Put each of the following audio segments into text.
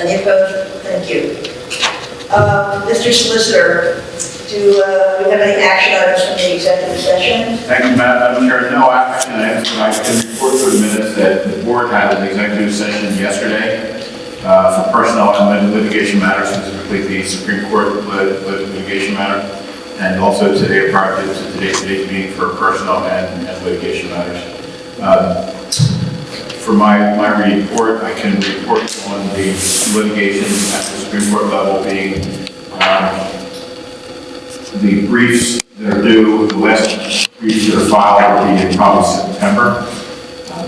Any opposed? Thank you. Mr. Solicitor, do we have any action items from the executive session? Thank you, Madam Chair. No action items, but I can report for the minutes that the board had an executive session yesterday for personnel and litigation matters, specifically the Supreme Court litigation matter, and also today prior to today's meeting for personnel and litigation matters. For my report, I can report on the litigation at the Supreme Court level being the briefs that are due, the last briefs that are filed will be in probably September.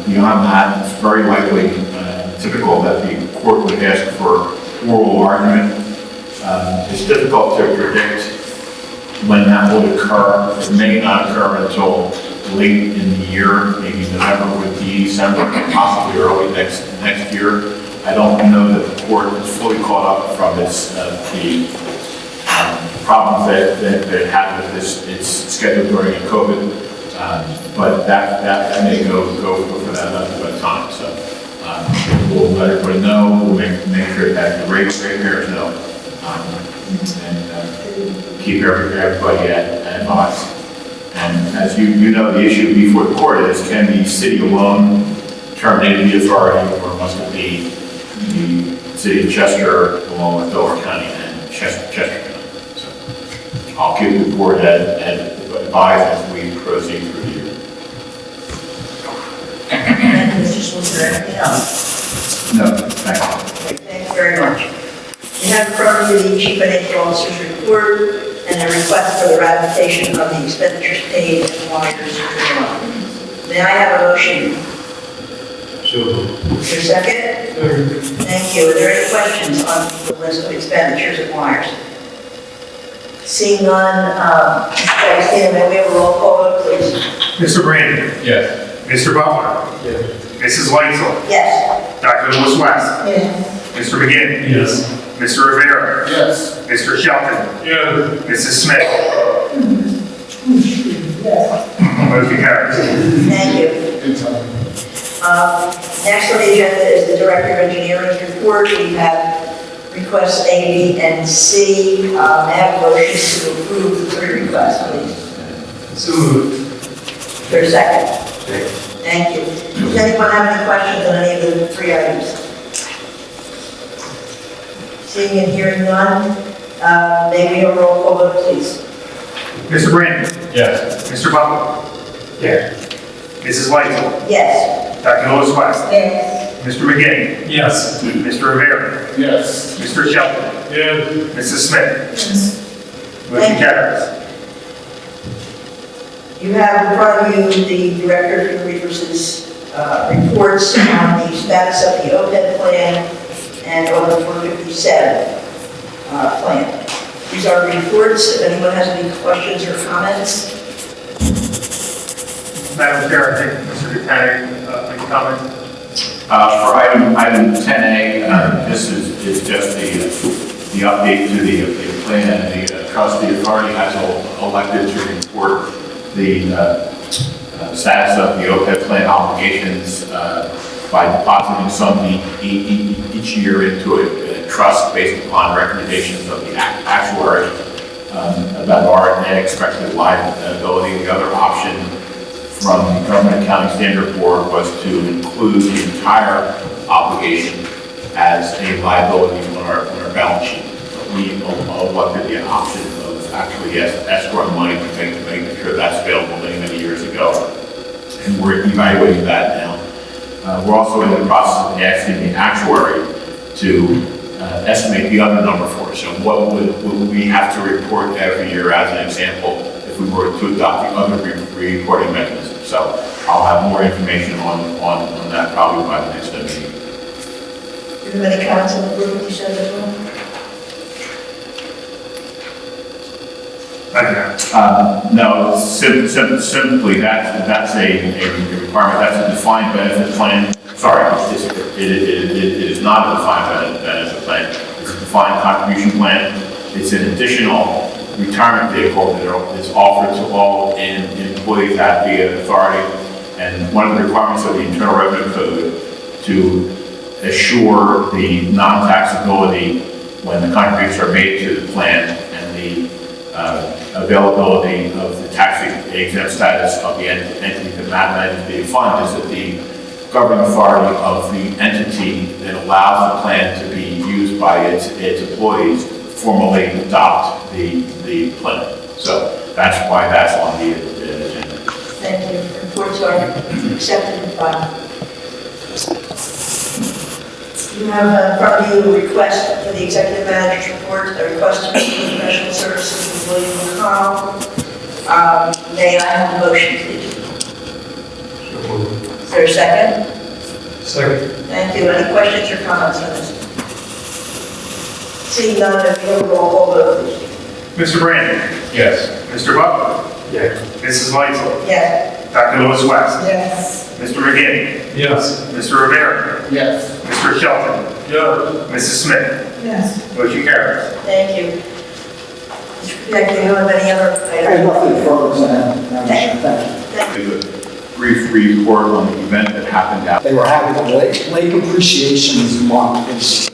Beyond that, it's very likely typical that the court would ask for oral argument. It's difficult to predict when that will occur. It may not occur until late in the year, maybe November would be December, possibly early next year. I don't know that the court is fully caught up from its the problems that it had with its schedule during COVID, but that may go for that length of time. So we'll let everybody know. We'll make sure that the ratepayers know, and keep everybody advised. And as you know, the issue before the court is, can the city alone terminate the authority, or must it be the city of Chester along with Delaware County and Chester County? So I'll keep the board advised as we proceed through the year. Thank you, Mr. Solicitor. Anything else? No, thank you. Okay, thank you very much. We have in front of you the Chief Financial Officer's report and a request for the ratification of the expenditures paid and wires. May I have a motion? Sure. Is there a second? Thank you. Are there any questions on the list of expenditures and wires? Seeing none, Mr. D'Agostino, may we have a roll call vote, please? Mr. Brandon? Yes. Mr. Butler? Yes. Mrs. Weitzel? Yes. Dr. Lewis West? Yes. Mr. McGinn? Yes. Mr. Rivera? Yes. Mr. Shelton? Yes. Mrs. Smith? Motion carries. Thank you. Next on the agenda is the Director of Engineering's report. We have requests A, B, and C. May I have a motion to approve the three requests, please? So moved. Is there a second? Thank you. Does anyone have any questions on any of the three items? Seeing and hearing none, may we have a roll call vote, please? Mr. Brandon? Yes. Mr. Butler? Yes. Mrs. Weitzel? Yes. Dr. Lewis West? Yes. Mr. McGinn? Yes. Mr. Rivera? Yes. Mr. Shelton? Yes. Mrs. Smith? Yes. Motion carries. You have in front of you the Director of Human Resources reports on the status of the OPEB plan and on the 457 plan. These are reports. If anyone has any questions or comments. Madam Chair, I think Mr. Buchanan, make a comment. For item 10A, this is just the update to the plan. The trustee authority has elected to report the status of the OPEB plan obligations by depositing some each year into a trust based upon recommendations of the actuary about our net expected liability. The other option from the Government Accounting Standard Board was to include the entire obligation as a liability on our balance sheet. We elected the option of actually escrowing money to make sure that's available many years ago, and we're evaluating that now. We're also in the process of asking the actuary to estimate the other number for us. So what would we have to report every year as an example if we were to adopt the other reporting mechanism? So I'll have more information on that probably by the next meeting. Do you have any comments on the group you said as well? No, simply that's a requirement. That's a defined benefit plan. Sorry, it is not a defined benefit plan. It's a defined contribution plan. It's an additional retirement vehicle that is offered to all employees at the authority. And one of the requirements of the Internal Revenue Code to assure the non-taxability when the contributions are made to the plan and the availability of the tax exempt status of the entity that manages the fund is that the governing authority of the entity that allows the plan to be used by its employees formally adopt the plan. So that's why that's on the agenda. Thank you. Reports are accepted and filed. You have in front of you a request for the executive manager's report, a request for professional services from William McConnell. May I have a motion, please? Is there a second? Second. Thank you. Any questions or comments on this? Seeing none, if you will roll call vote, please. Mr. Brandon. Yes. Mr. Butler. Yes. Mrs. Lightfoot. Yes. Dr. Lewis West. Yes. Mr. McGinn. Yes. Mr. Rivera. Yes. Mr. Shelton. Yes. Mrs. Smith. Yes. Motion carries. Thank you. Mr. Kudek, do you have any other I have items? nothing further to add. Thank you. Do a brief report on the event that happened out. They were having a lake appreciation month, is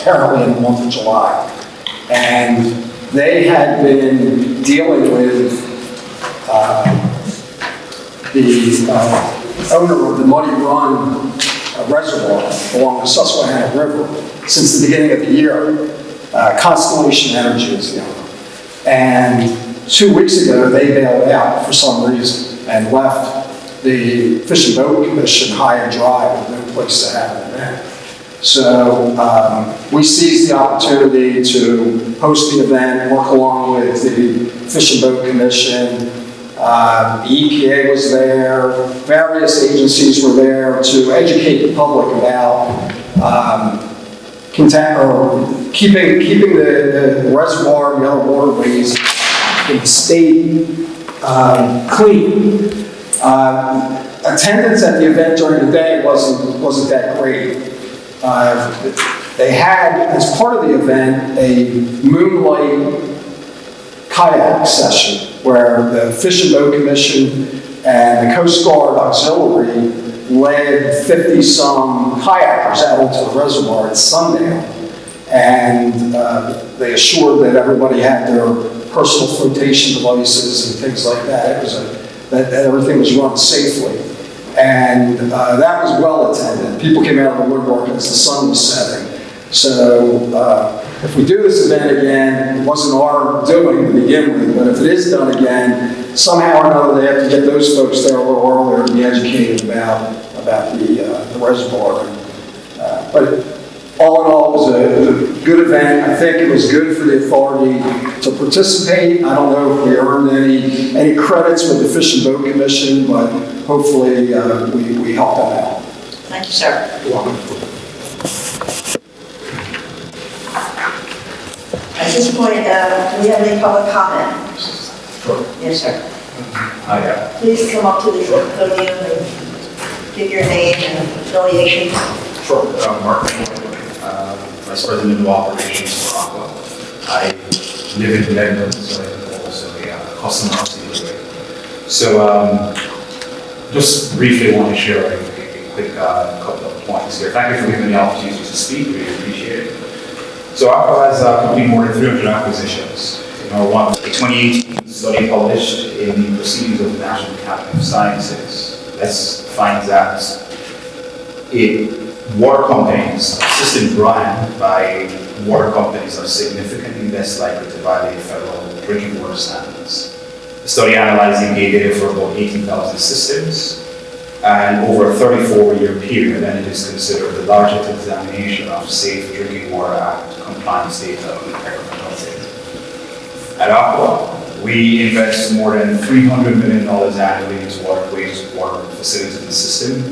apparently in the month of July. And they had been dealing with the owner of the Muddy Run reservoir along the Susquehanna River since the beginning of the year. Constellation Energy is the owner. And 2 weeks ago, they bailed out for some reason and left the Fish and Boat Commission high and dry with no place to have an event. So we seized the opportunity to host the event, work along with the Fish and Boat Commission. The EPA was there, various agencies were there to educate the public about keeping the reservoir and the other waterways in the state clean. Attendance at the event during the day wasn't that great. They had, as part of the event, a moonlight kayak session where the Fish and Boat Commission and the Coast Guard Auxiliary led 50-some kayakers out into the reservoir at sundown. And they assured that everybody had their personal flotation devices and things like that. That everything was run safely. And that was well attended. People came out of the woodwork as the sun was setting. So if we do this event again, it wasn't our doing to begin with, but if it is done again, somehow or another they have to get those folks there a little earlier to be educated about the reservoir. But all in all, it was a good event. I think it was good for the authority to participate. I don't know if we earned any credits with the Fish and Boat Commission, but hopefully we helped them out. Thank you, sir. You're welcome. At this point, do we have any public comment? Sure. Yes, sir. Hi, Please come up to the podium and give your name and affiliation. Sure. Mark, Vice President of Operations for Aqua. I live in Lebanon, so I'm also a customer of CWA. So, just briefly want to share a quick couple of points here. Thank you for giving me the opportunity to speak. Really appreciate it. So Aqua has completed more than 300 acquisitions. A 2018 study published in the Proceedings of the National Academy of Sciences. Let's find that water companies, systems run by water companies are significantly less likely to violate federal drinking water standards. The study analyzed the data for about 18,000 systems, and over a 34-year period, and it is considered the largest examination of Safe Drinking Water Act compliance data in agriculture. At Aqua, we invest more than $300 million annually into wastewater facilities in the system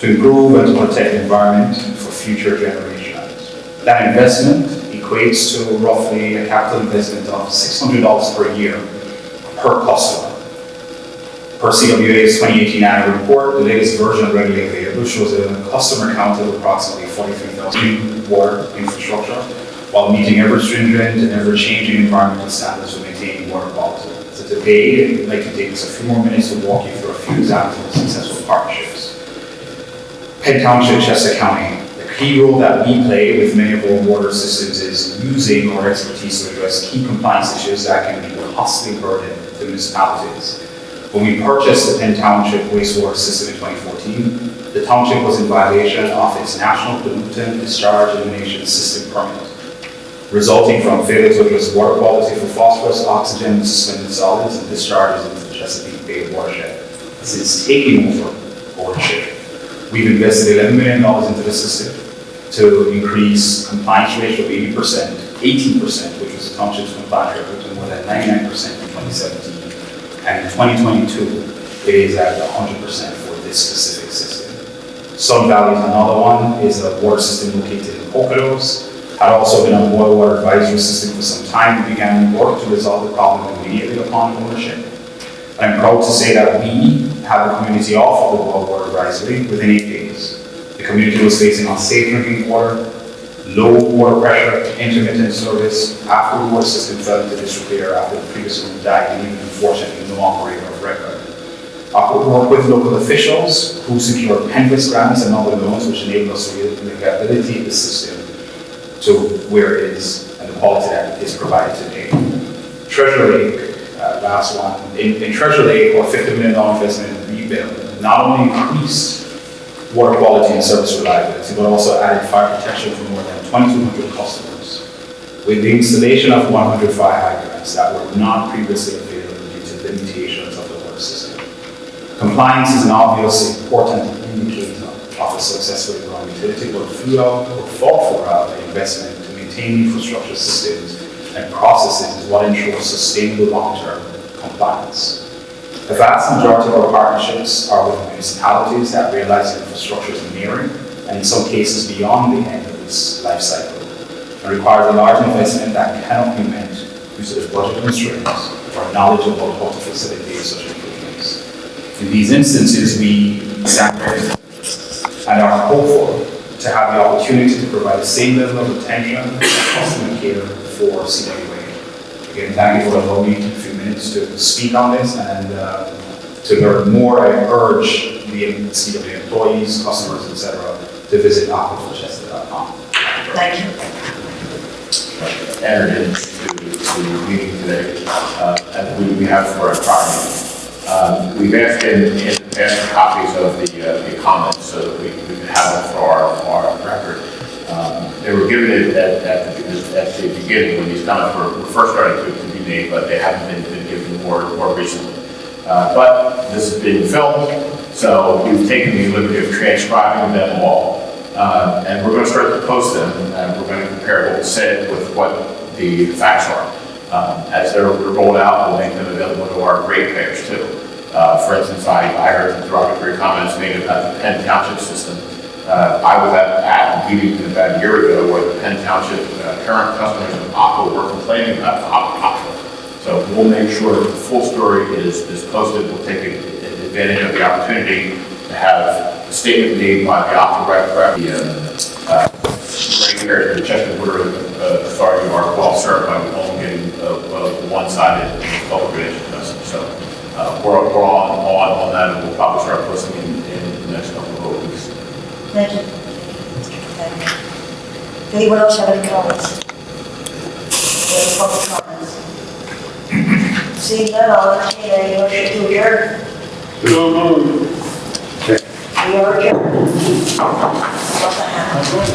to improve and to protect the environment for future generations. That investment equates to roughly a capital investment of $600 per year per customer. Per CWA's 2018 annual report, the latest version readily available shows a customer count of approximately 43,000 water infrastructure, while meeting ever stringent and ever changing environmental standards for maintaining water quality. So today, I'd like to take us a few more minutes to walk you through a few examples of successful partnerships. Penn Township, Chester County, the key role that we play with many of our water systems is using our expertise to address key compliance issues that can be costly burden to municipalities. When we purchased the Penn Township wastewater system in 2014, the township was in violation of its National Pollutant Discharge Elimination System permit, resulting from failure to address water quality for phosphorus, oxygen, suspended solids, and discharges into the Chesapeake Bay watershed. Since taking over ownership, we've invested $11 million into the system to increase compliance rate from 18%, which was the township's compliance rate, to more than 99% in 2017. And in 2022, it is at 100% for this specific system. Sun Valley is another one, is a water system located in Poconos. Had also been on boil water advisory system for some time. We began work to resolve the problem immediately upon ownership. And I'm proud to say that we had the community off of the boil water advisory within 8 days. The community was facing unsafe drinking water, low water pressure, intermittent service, after the water system fell into disrepair after the previous owner died, and even unfortunately no operator of record. We work with local officials who secured Penvest grants and other loans, which enabled us to rehabilitate the system to where it is and the quality that is provided today. Treasure Lake, last one. In Treasure Lake, our $50 million investment in rebuild not only increased water quality and service reliability, but also added fire protection for more than 2,200 customers, with the installation of 100 fire hydrants that were not previously available due to limitations of the water system. Compliance is an obvious important indicator of a successfully run utility, but thoughtful investment to maintain infrastructure systems and processes is what ensures sustainable long-term compliance. The vast majority of our partnerships are with municipalities that realize infrastructure is nearing, and in some cases beyond the end of its life cycle, and requires a large investment that cannot be met due to the budget constraints or knowledge about how to facilitate such improvements. In these instances, we examine and are hopeful to have the opportunity to provide the same level of attention and customer care for CWA. Again, thank you for allowing me a few minutes to speak on this, and to learn more, I urge the CWA employees, customers, etc., to visit aquaforchester.com. Thank you. Entered into the meeting today, and we have for a prior meeting. We've asked in past copies of the comments so that we can have them for our record. They were given it at the beginning when these comments were first starting to be made, but they haven't been given more recently. But this has been filmed, so we've taken the liberty of transcribing them all. And we're going to start to post them, and we're going to compare what was said with what the facts are. As they're rolled out, we'll make them available to our ratepayers too. For instance, I heard derogatory comments made about the Penn Township system. I was at a meeting about a year ago where the Penn Township current customers of Aqua were complaining about Aqua. So we'll make sure that the full story is posted. We'll take advantage of the opportunity to have a statement made by the Aqua the Chester Water Authority are well served by only getting one-sided public relations message. So we're on that, and we'll probably start posting in the next couple of weeks. Thank you. Thank you. Anyone else have any comments? Any public comments? Seeing none, I'll entertain any motion to adjourn. We are adjourned. What's that?